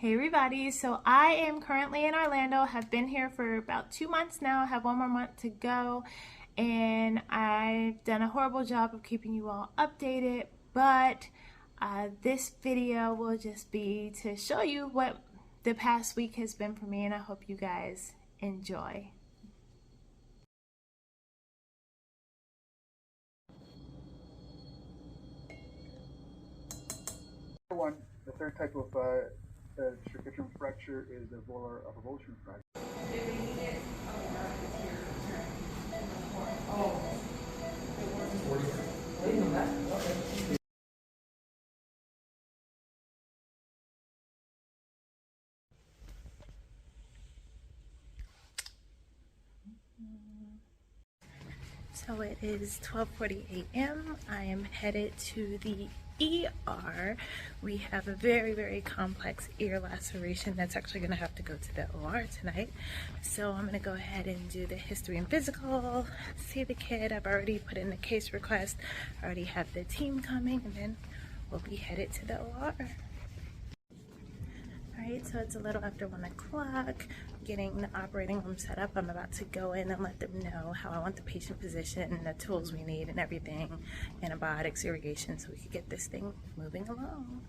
Hey everybody, so I am currently in Orlando, have been here for about 2 months now, have 1 more month to go, and I've done a horrible job of keeping you all updated, but this video will just be to show you what the past week has been for me, and I hope you guys enjoy. The third type of circulation fracture is the volar avulsion fracture. So it is 12:40 a.m. I am headed to the ER. We have a very complex ear laceration that's actually going to have to go to the OR tonight. So I'm going to go ahead and do the history and physical, see the kid. I've already put in the case request. I already have the team coming, and then we'll be headed to the OR. Alright, so it's a little after 1 o'clock, getting the operating room set up. I'm about to go in and let them know how I want the patient positioned, the tools we need and everything, antibiotics, irrigation, so we can get this thing moving along.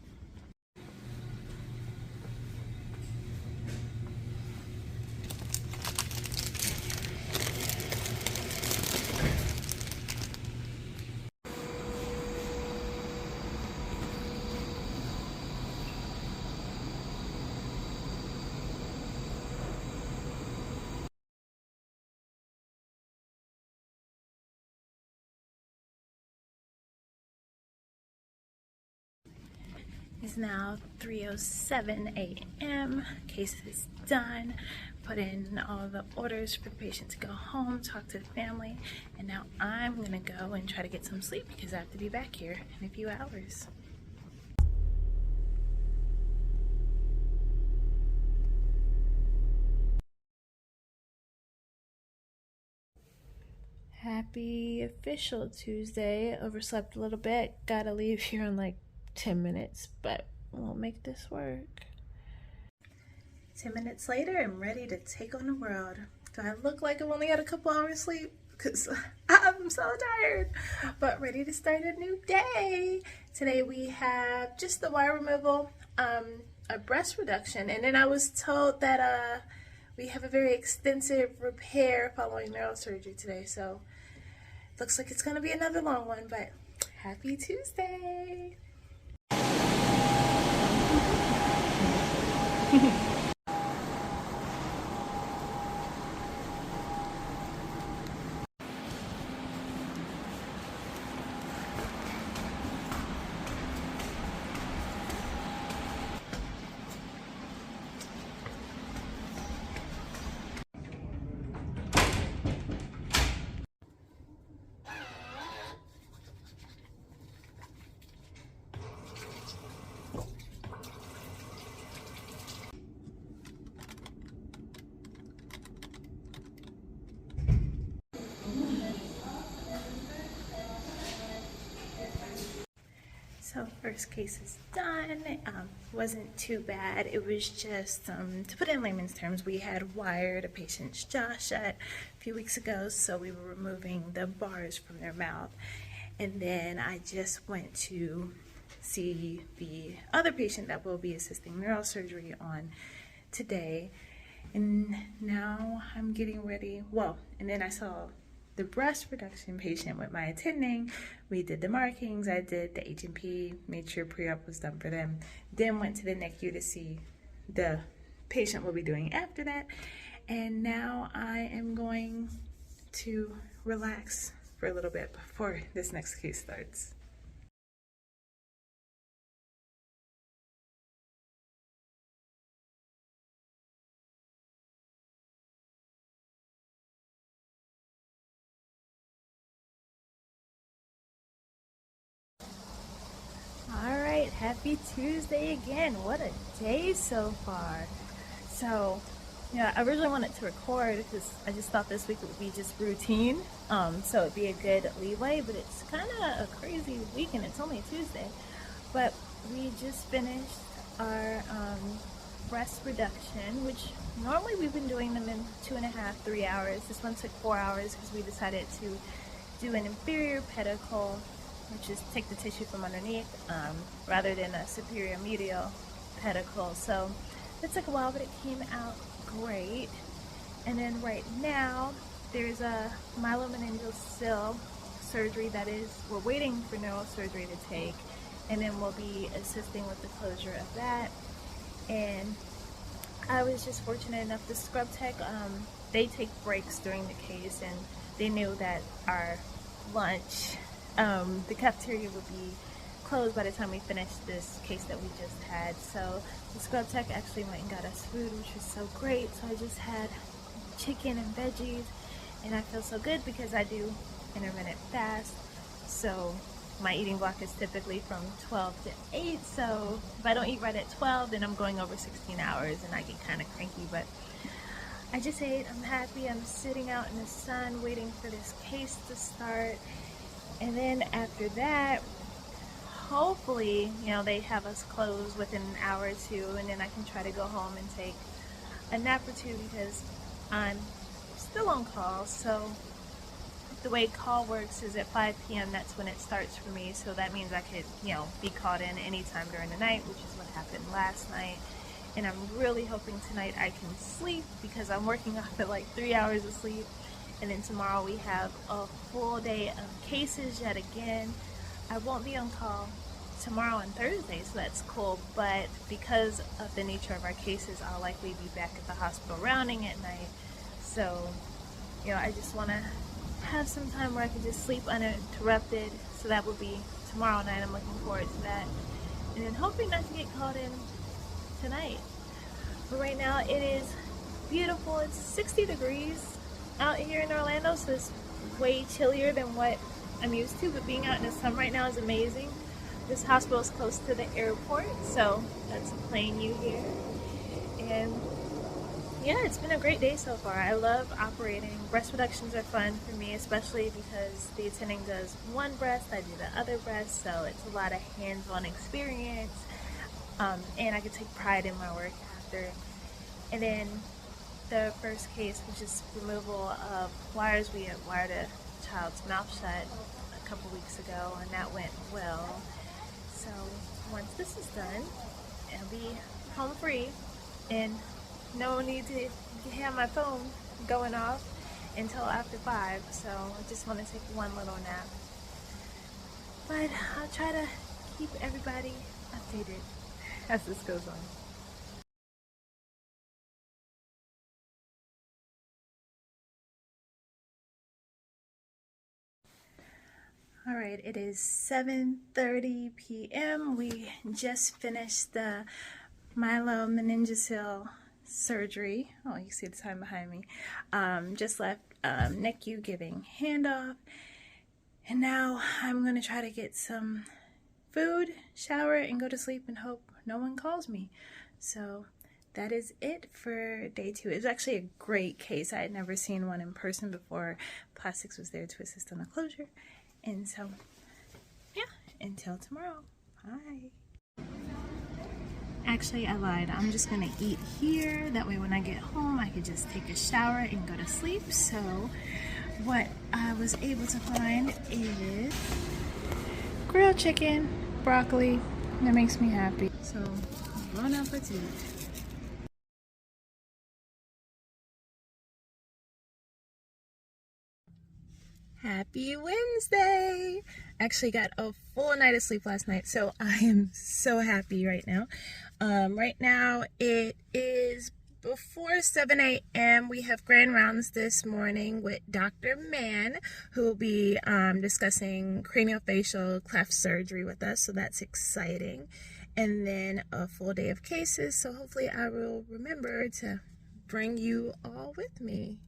It's now 3:07 a.m. Case is done. Put in all the orders for the patient to go home, talk to the family, and now I'm gonna go and try to get some sleep because I have to be back here in a few hours. Happy official Tuesday. Overslept a little bit. Gotta leave here in like 10 minutes, but we'll make this work. 10 minutes later, I'm ready to take on the world. Do I look like I've only had a couple hours sleep? Because I'm so tired, but ready to start a new day. Today we have just the wire removal, a breast reduction, and then I was told that we have a very extensive repair following neurosurgery today, so looks like it's gonna be another long one, but happy Tuesday. So first case is done. Wasn't too bad. It was just, to put it in layman's terms, we had wired a patient's jaw shut a few weeks ago, so we were removing the bars from their mouth. And then I just went to see the other patient that will be assisting neurosurgery on today. And now I'm getting ready. Well, and then I saw the breast reduction patient with my attending. We did the markings, I did the H&P, made sure pre-op was done for them, then went to the NICU to see the patient we'll be doing after that. And now I am going to relax for a little bit before this next case starts. Alright, happy Tuesday again. What a day so far. So, yeah, I originally wanted to record because I just thought this week it would be just routine. So it'd be a good leeway, but it's kind of a crazy week and it's only Tuesday. But we just finished our breast reduction, which normally we've been doing them in 2.5, 3 hours. This one took 4 hours because we decided to do an inferior pedicle, which is take the tissue from underneath, rather than a superior medial pedicle. So it took a while, but it came out great. And then right now, there's a myelomeningocele surgery that is, we're waiting for neurosurgery to take, and then we'll be assisting with the closure of that. And I was just fortunate enough, the scrub tech, they take breaks during the case, and they knew that our lunch, the cafeteria would be closed by the time we finished this case that we just had. So the scrub tech actually went and got us food, which was so great. So I just had chicken and veggies, and I feel so good because I do intermittent fast. So my eating block is typically from 12 to 8, so if I don't eat right at 12, then I'm going over 16 hours and I get kind of cranky. But I just ate, I'm happy, I'm sitting out in the sun waiting for this case to start. And then after that, hopefully, you know, they have us closed within an hour or two, and then I can try to go home and take a nap or two because I'm still on call. So the way call works is at 5 p.m. that's when it starts for me, so that means I could, you know, be called in anytime during the night, which is what happened last night. And I'm really hoping tonight I can sleep because I'm working off at like 3 hours of sleep. And then tomorrow we have a full day of cases yet again. I won't be on call tomorrow and Thursday, so that's cool, but because of the nature of our cases, I'll likely be back at the hospital rounding at night. So, you know, I just want to have some time where I can just sleep uninterrupted, so that will be tomorrow night. I'm looking forward to that, and then hoping not to get called in tonight. But right now it is beautiful. It's 60 degrees out here in Orlando, so it's way chillier than what I'm used to, but being out in the sun right now is amazing. This hospital is close to the airport, so that's a plane you hear. And yeah, it's been a great day so far. I love operating. Breast reductions are fun for me, especially because the attending does one breast, I do the other breast, so it's a lot of hands-on experience, and I can take pride in my work after. And then the first case, which is removal of wires, we had wired a child's mouth shut a couple weeks ago, and that went well. So once this is done, I'll be home free and no need to have my phone going off until after 5, so I just want to take one little nap. But I'll try to keep everybody updated as this goes on. Alright, it is 7:30 p.m. We just finished the myelomeningocele surgery. Oh, you see the time behind me. Just left NICU giving handoff. And now I'm going to try to get some food, shower, and go to sleep and hope no one calls me. So that is it for day 2. It was actually a great case. I had never seen one in person before. Plastics was there to assist on the closure. And so, yeah, until tomorrow. Bye. Actually, I lied. I'm just gonna eat here. That way when I get home, I could just take a shower and go to sleep. So what I was able to find is grilled chicken, broccoli. That makes me happy. So, bon appetit. Happy Wednesday! Actually got a full night of sleep last night, so I am so happy right now. Right now it is before 7 a.m. We have grand rounds this morning with Dr. Mann, who will be discussing craniofacial cleft surgery with us, so that's exciting. And then a full day of cases, so hopefully I will remember to bring you all with me.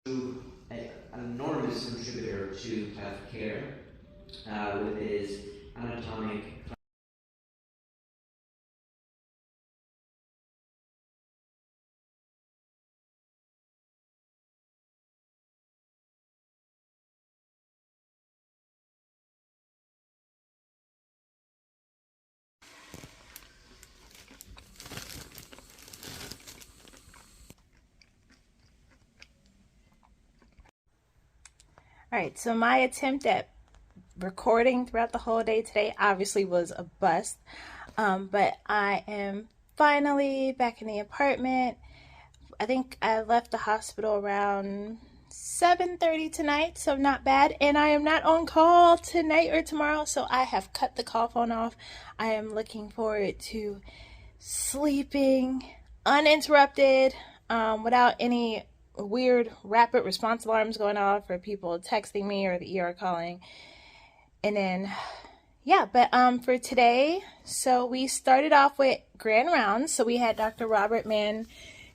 An enormous contributor to cleft care with his anatomic All right, so my attempt at recording throughout the whole day today obviously was a bust, but I am finally back in the apartment. I think I left the hospital around 7:30 tonight, so not bad. And I am not on call tonight or tomorrow, so I have cut the call phone off. I am looking forward to sleeping uninterrupted, without any weird rapid response alarms going off or people texting me or the ER calling. And then, yeah, but for today, so we started off with grand rounds. So we had Dr. Robert Mann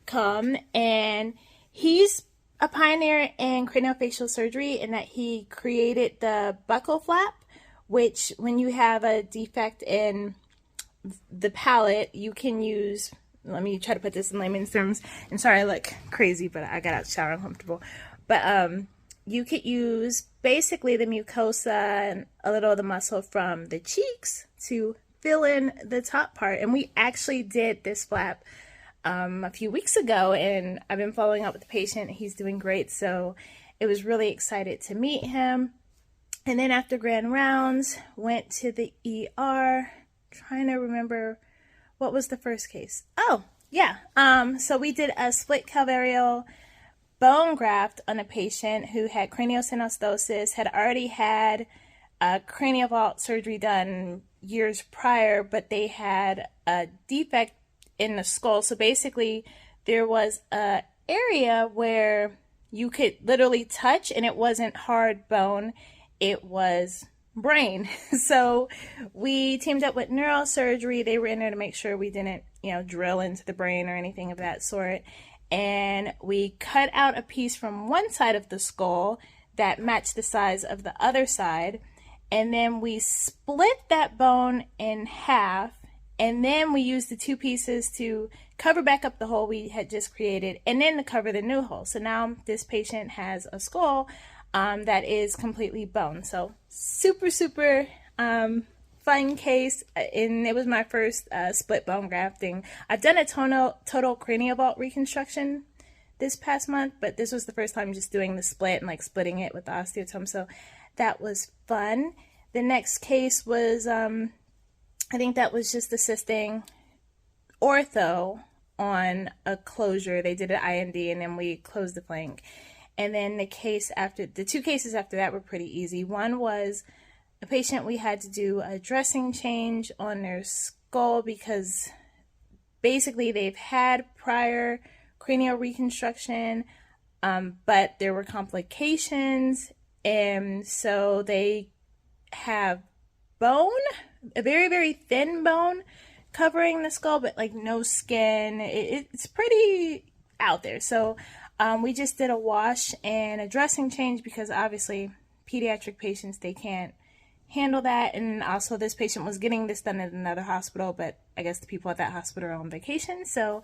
come, and he's a pioneer in craniofacial surgery in that he created the buccal flap, which when you have a defect in the palate, you can use, let me try to put this in layman's terms, and sorry I look crazy, but I got out of the shower uncomfortable, but you could use basically the mucosa and a little of the muscle from the cheeks to fill in the top part. And we actually did this flap a few weeks ago, and I've been following up with the patient. He's doing great, so it was really excited to meet him. And then after grand rounds, went to the ER, trying to remember what was the first case. Oh yeah, so we did a split calvarial bone graft on a patient who had craniosynostosis, had already had a cranial vault surgery done years prior, but they had a defect in the skull. So basically there was a area where you could literally touch and it wasn't hard bone, it was brain. So we teamed up with neurosurgery. They were in there to make sure we didn't, drill into the brain or anything of that sort. And we cut out a piece from one side of the skull that matched the size of the other side. And then we split that bone in half. And then we used the two pieces to cover back up the hole we had just created and then to cover the new hole. So now this patient has a skull that is completely bone. So super, super fun case. And it was my first split bone grafting. I've done a total cranial vault reconstruction this past month, but this was the first time just doing the split and like splitting it with the osteotome. So that was fun. The next case was I think that was just assisting ortho on a closure. They did an IND and then we closed the flank. And then the two cases after that were pretty easy. One was a patient we had to do a dressing change on their skull because basically they've had prior cranial reconstruction, but there were complications. And so they have bone, a very, very thin bone covering the skull, but like no skin. It's pretty out there. So we just did a wash and a dressing change because obviously pediatric patients, they can't handle that. And also this patient was getting this done at another hospital, but I guess the people at that hospital are on vacation. So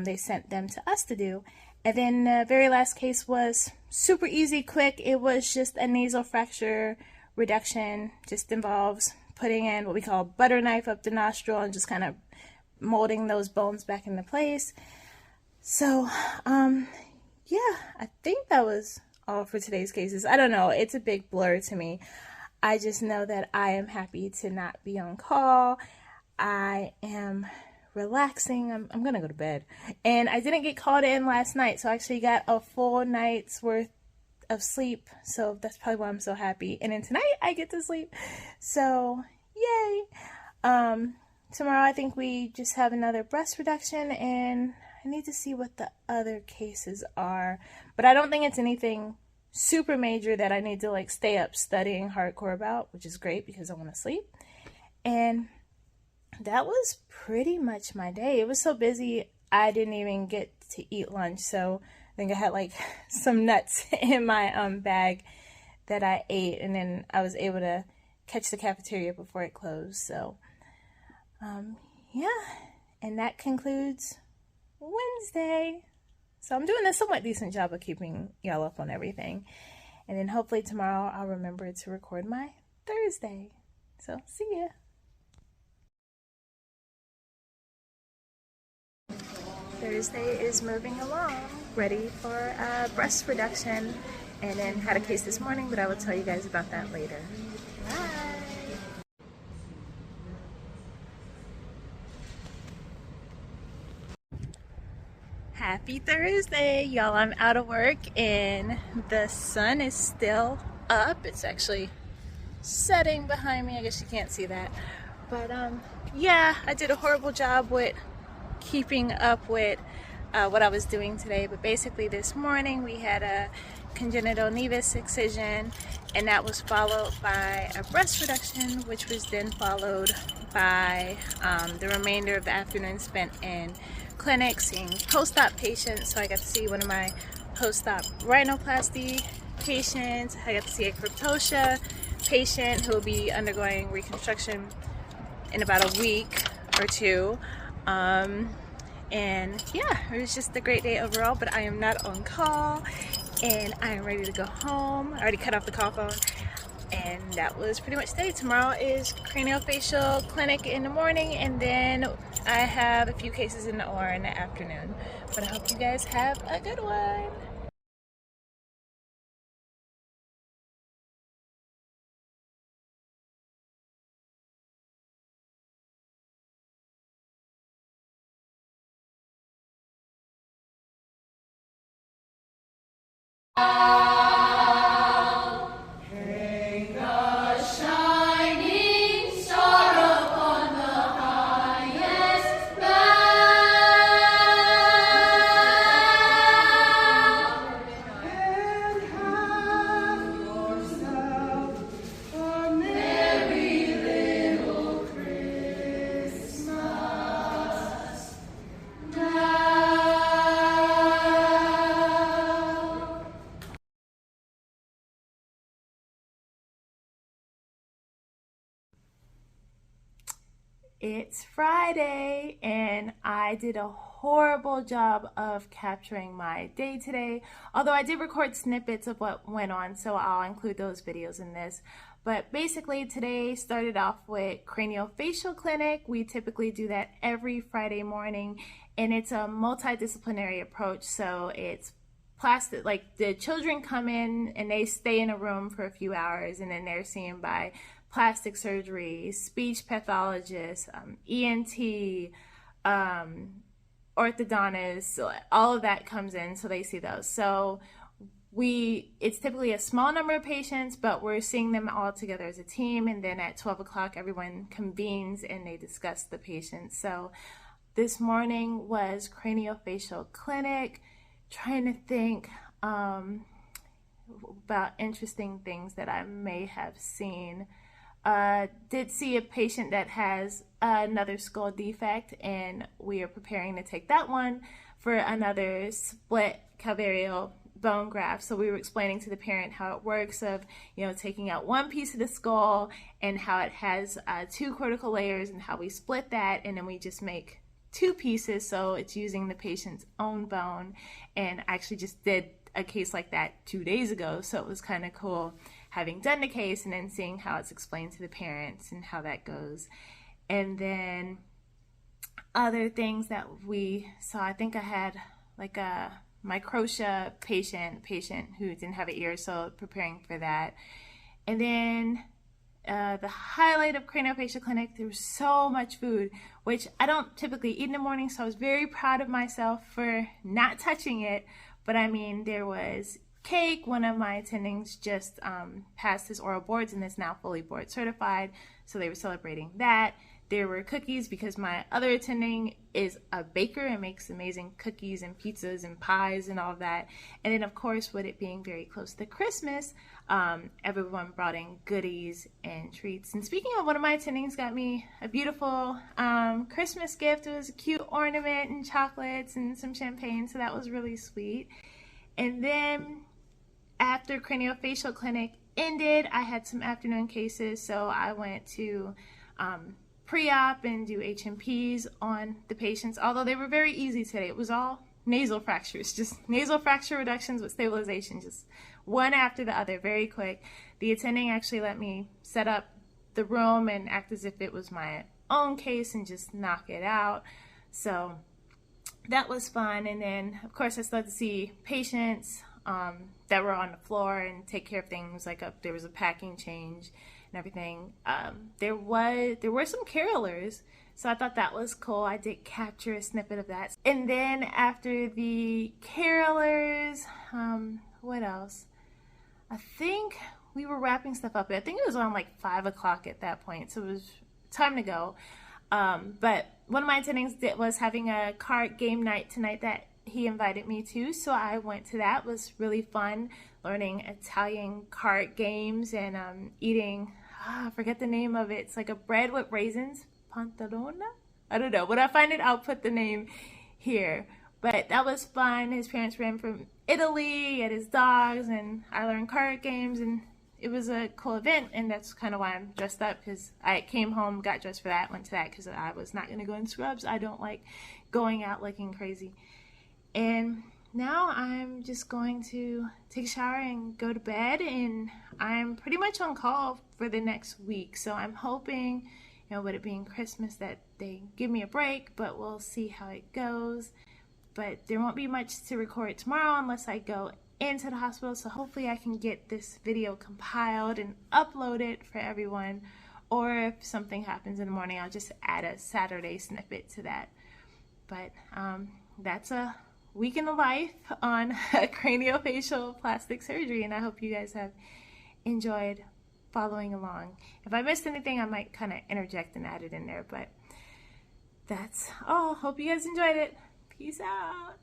they sent them to us to do. And then the very last case was super easy, quick. It was just a nasal fracture reduction, just involves putting in what we call butter knife up the nostril and just kind of molding those bones back into place. So, yeah, I think that was all for today's cases. I don't know. It's a big blur to me. I just know that I am happy to not be on call. I am relaxing. I'm going to go to bed. And I didn't get called in last night, so I actually got a full night's worth of sleep, so that's probably why I'm so happy. And then tonight I get to sleep, so yay. Tomorrow I think we just have another breast reduction, and I need to see what the other cases are, but I don't think it's anything super major that I need to like stay up studying hardcore about, which is great because I want to sleep. And that was pretty much my day. It was so busy I didn't even get to eat lunch, so I think I had like some nuts in my bag that I ate, and then I was able to catch the cafeteria before it closed. So yeah, and that concludes Wednesday. So I'm doing a somewhat decent job of keeping y'all up on everything, and then hopefully tomorrow I'll remember to record my Thursday. So see ya. Thursday is moving along, ready for a breast reduction, and then had a case this morning, but I will tell you guys about that later. Bye. Happy Thursday, y'all. I'm out of work and the sun is still up. It's actually setting behind me. I guess you can't see that. But yeah, I did a horrible job with keeping up with what I was doing today. But basically this morning we had a congenital nevus excision, and that was followed by a breast reduction, which was then followed by the remainder of the afternoon spent in clinic seeing post-op patients. So I got to see one of my post-op rhinoplasty patients. I got to see a cryptocia patient who will be undergoing reconstruction in about a week or two. And yeah, it was just a great day overall, but I am not on call and I am ready to go home. I already cut off the call phone, and that was pretty much today. Tomorrow is craniofacial clinic in the morning, and then I have a few cases in the OR in the afternoon. But I hope you guys have a good one. It's Friday and I did a horrible job of capturing my day today, although I did record snippets of what went on, so I'll include those videos in this. But basically today started off with craniofacial clinic. We typically do that every Friday morning, and it's a multidisciplinary approach. So it's plastic, like the children come in and they stay in a room for a few hours, and then they're seen by plastic surgery, speech pathologist, ENT, orthodontist, so all of that comes in, so they see those. So it's typically a small number of patients, but we're seeing them all together as a team, and then at 12 o'clock everyone convenes and they discuss the patients. So this morning was craniofacial clinic, trying to think about interesting things that I may have seen. Did see a patient that has another skull defect, and we are preparing to take that one for another split calvareal bone graft. So we were explaining to the parent how it works of, taking out one piece of the skull and how it has 2 cortical layers, and how we split that and then we just make 2 pieces, so it's using the patient's own bone. And I actually just did a case like that 2 days ago, so it was kind of cool having done the case and then seeing how it's explained to the parents and how that goes. And then other things that we saw, I think I had like a microtia patient who didn't have an ear, so preparing for that. And then the highlight of craniofacial clinic, there was so much food, which I don't typically eat in the morning, so I was very proud of myself for not touching it. But I mean, there was cake. One of my attendings just passed his oral boards and is now fully board certified, so they were celebrating that. There were cookies because my other attending is a baker and makes amazing cookies and pizzas and pies and all of that. And then of course, with it being very close to Christmas, everyone brought in goodies and treats. And speaking of, one of my attendings got me a beautiful Christmas gift. It was a cute ornament and chocolates and some champagne, so that was really sweet. And then after craniofacial clinic ended, I had some afternoon cases, so I went to pre-op and do HMPs on the patients, although they were very easy today. It was all nasal fractures, just nasal fracture reductions with stabilization, just one after the other, very quick. The attending actually let me set up the room and act as if it was my own case and just knock it out. So that was fun. And then of course I started to see patients that were on the floor and take care of things, like there was a packing change and everything. There were some carolers, so I thought that was cool. I did capture a snippet of that. And then after the carolers, what else? I think we were wrapping stuff up. I think it was around like 5 o'clock at that point, so it was time to go. But one of my attendings was having a card game night tonight that he invited me to, so I went to that. It was really fun, learning Italian card games and eating, I forget the name of it. It's like a bread with raisins, pantalona? I don't know. When I find it, I'll put the name here. But that was fun. His parents ran from Italy, and his dogs, and I learned card games, and it was a cool event, and that's kind of why I'm dressed up, because I came home, got dressed for that, went to that, because I was not going to go in scrubs. I don't like going out looking crazy. And now I'm just going to take a shower and go to bed, and I'm pretty much on call for the next week. So I'm hoping, with it being Christmas, that they give me a break, but we'll see how it goes. But there won't be much to record tomorrow unless I go into the hospital, so hopefully I can get this video compiled and upload it for everyone. Or if something happens in the morning, I'll just add a Saturday snippet to that. But that's a week in the life on craniofacial plastic surgery, and I hope you guys have enjoyed following along. If I missed anything, I might kind of interject and add it in there, but that's all. Hope you guys enjoyed it. Peace out.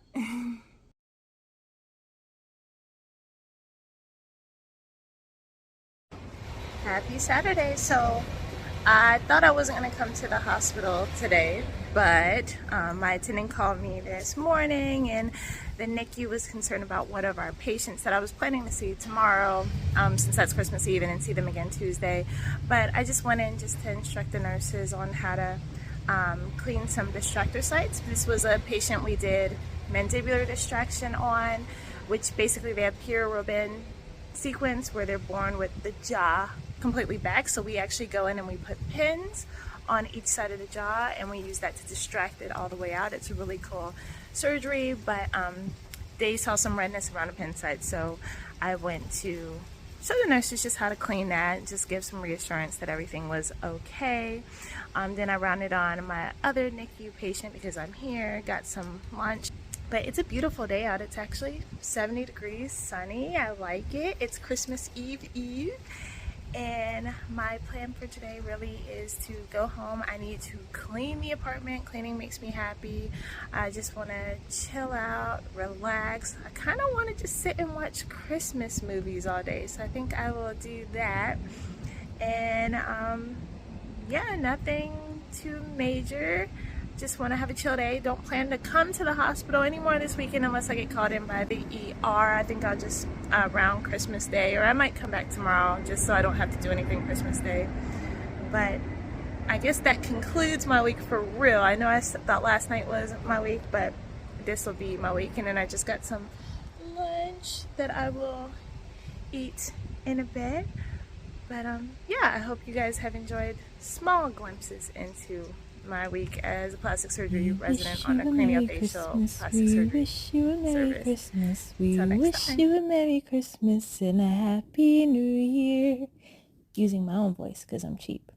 Happy Saturday. So I thought I wasn't going to come to the hospital today, but my attendant called me this morning, and the NICU was concerned about one of our patients that I was planning to see tomorrow, since that's Christmas Eve, and then see them again Tuesday. But I just went in just to instruct the nurses on how to clean some distractor sites. This was a patient we did mandibular distraction on, which basically they have pure Robin sequence where they're born with the jaw completely back. So we actually go in and we put pins on each side of the jaw, and we use that to distract it all the way out. It's a really cool surgery, but they saw some redness around the pin site, so I went to show the nurses just how to clean that, just give some reassurance that everything was okay. Then I rounded on my other NICU patient because I'm here, got some lunch. But it's a beautiful day out. It's actually 70 degrees, sunny. I like it. It's Christmas Eve. And my plan for today really is to go home. I need to clean the apartment. Cleaning makes me happy. I just want to chill out, relax. I kind of want to just sit and watch Christmas movies all day. So I think I will do that. And yeah, nothing too major. Just want to have a chill day. Don't plan to come to the hospital anymore this weekend unless I get called in by the ER. I think I'll just around Christmas Day, or I might come back tomorrow just so I don't have to do anything Christmas Day. But I guess that concludes my week for real. I know I thought last night was my week, but this will be my week. And then I just got some lunch that I will eat in a bit. But yeah, I hope you guys have enjoyed small glimpses into my week as a plastic surgery resident on a craniofacial plastic surgery We wish you a Merry service. Christmas. We Till next wish time. you a Merry Christmas and a Happy New Year. Using my own voice because I'm cheap.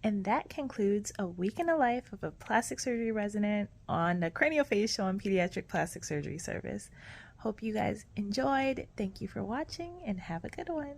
And that concludes a week in the life of a plastic surgery resident on the Craniofacial and Pediatric Plastic Surgery Service. Hope you guys enjoyed. Thank you for watching and have a good one.